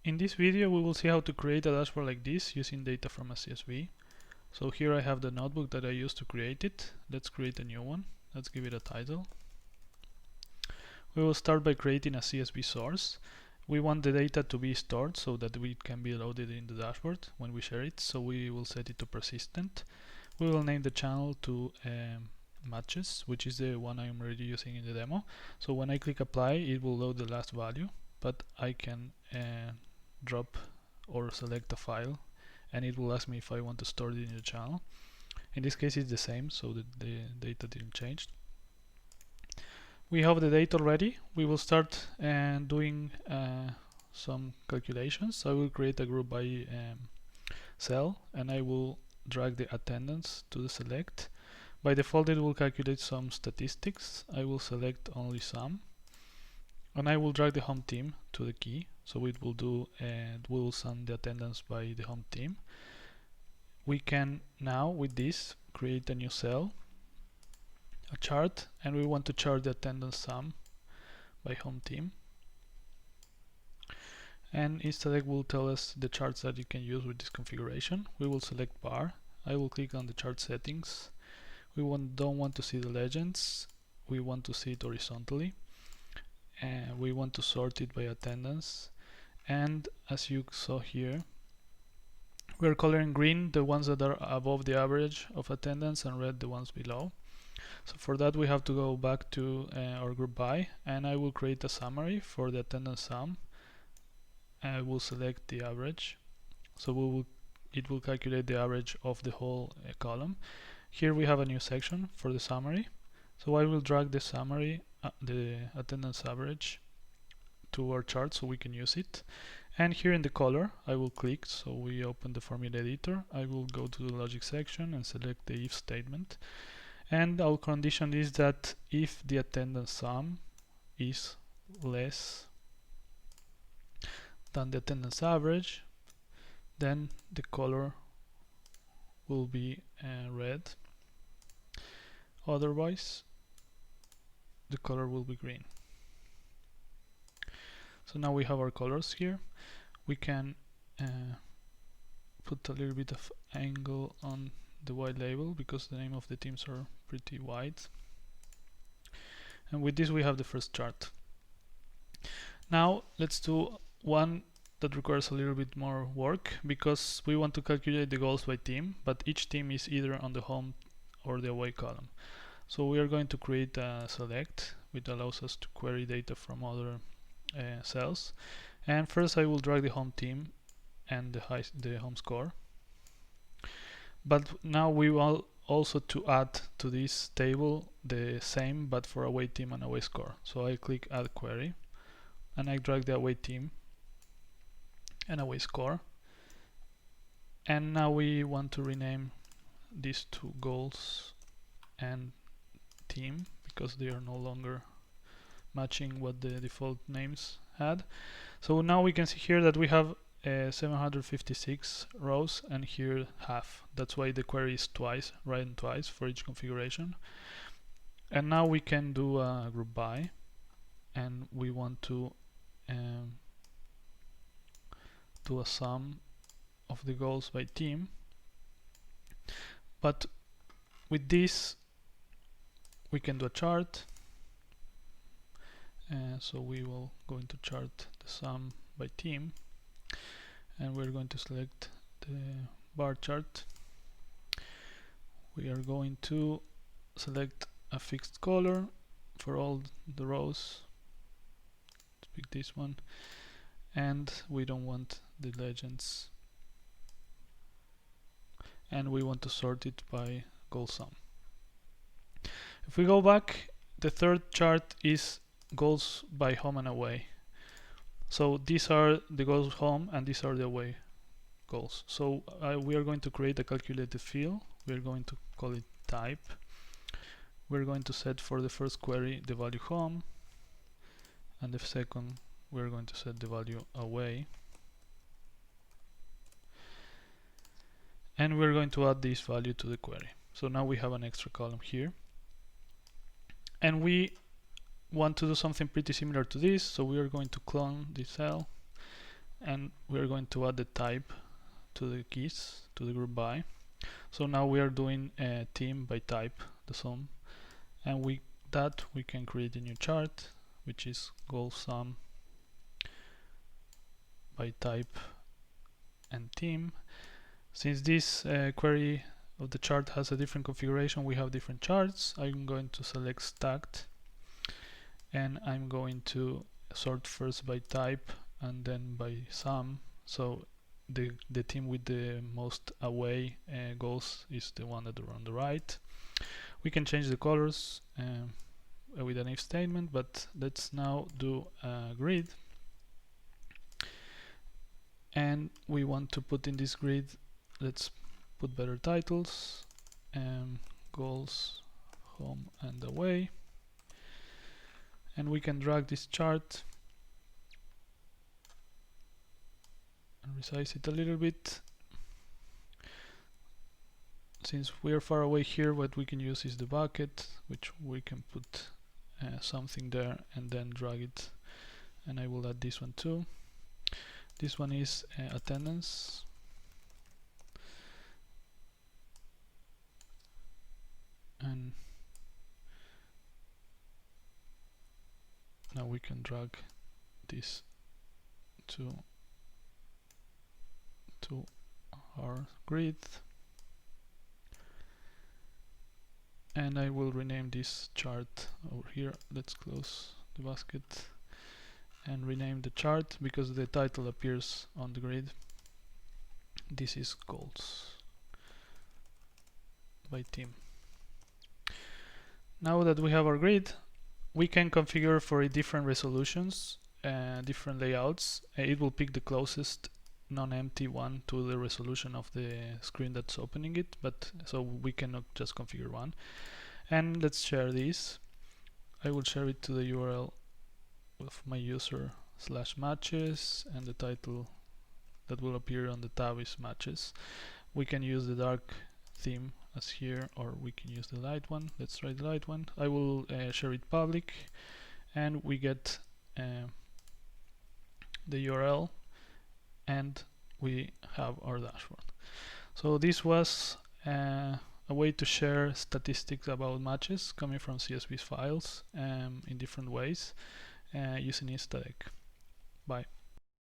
In this video we will see how to create a dashboard like this using data from a CSV. So here I have the notebook that I used to create it. Let's create a new one. Let's give it a title. We will start by creating a CSV source. We want the data to be stored so that it can be loaded in the dashboard when we share it. So we will set it to persistent. We will name the channel to matches, which is the one I'm already using in the demo. So when I click apply, it will load the last value, but I can drop or select a file and it will ask me if I want to store it in the channel. In this case it's the same, so the data didn't change. We have the data already. We will start doing some calculations. I will create a group by cell and I will drag the attendance to the select. By default it will calculate some statistics. I will select only some and I will drag the home team to the key, so it will do and will send the attendance by the home team. We can now with this create a new cell, a chart, and we want to chart the attendance sum by home team. And Instadeq will tell us the charts that you can use with this configuration. We will select bar. I will click on the chart settings. We don't want to see the legends. We want to see it horizontally. And we want to sort it by attendance. And as you saw here, we are coloring green the ones that are above the average of attendance and red the ones below. So for that we have to go back to our group by, and I will create a summary for the attendance sum. I will select the average, so it will calculate the average of the whole column. Here we have a new section for the summary, so I will drag the summary, the attendance average, to our chart so we can use it. And here in the color I will click, so we open the formula editor. I will go to the logic section and select the if statement, and our condition is that if the attendance sum is less than the attendance average, then the color will be red, otherwise the color will be green. So now we have our colors here. We can put a little bit of angle on the white label because the name of the teams are pretty wide. And with this we have the first chart. Now let's do one that requires a little bit more work, because we want to calculate the goals by team, but each team is either on the home or the away column. So we are going to create a select which allows us to query data from other cells. And first I will drag the home team and the home score. But now we will also to add to this table the same but for away team and away score. So I click add query and I drag the away team and away score. And now we want to rename these two goals and team because they are no longer matching what the default names had. So now we can see here that we have 756 rows and here half. That's why the query is written twice for each configuration. And now we can do a group by, and we want to do a sum of the goals by team. But with this we can do a chart. So we will go into chart the sum by team, and we're going to select the bar chart. We are going to select a fixed color for all the rows. Let's pick this one, and we don't want the legends, and we want to sort it by goal sum. If we go back, the third chart is goals by home and away. So these are the goals home and these are the away goals. So we are going to create a calculated field. We are going to call it type. We're going to set for the first query the value home, and the second we're going to set the value away, and we're going to add this value to the query. So now we have an extra column here, and we want to do something pretty similar to this, so we are going to clone this cell and we're going to add the type to the keys, to the group by. So now we are doing a team by type, the sum, and we can create a new chart, which is goal sum by type and team. Since this query of the chart has a different configuration, we have different charts. I'm going to select stacked, and I'm going to sort first by type and then by sum. So the team with the most away goals is the one that are on the right. We can change the colors with an if statement, but let's now do a grid. And we want to put in this grid, let's put better titles, goals, home and away. And we can drag this chart and resize it a little bit. Since we are far away here, what we can use is the bucket, which we can put something there and then drag it. And I will add this one too. This one is attendance. And now we can drag this to our grid. And I will rename this chart over here. Let's close the basket and rename the chart because the title appears on the grid. This is goals by team. Now that we have our grid, we can configure for different resolutions, different layouts. It will pick the closest non-empty one to the resolution of the screen that's opening it, but so we cannot just configure one. And let's share this. I will share it to the URL of my user /matches, and the title that will appear on the tab is matches. We can use the dark theme as here, or we can use the light one. Let's try the light one. I will share it public, and we get the URL, and we have our dashboard. So this was a way to share statistics about matches coming from CSV files in different ways using Instadeq. Bye.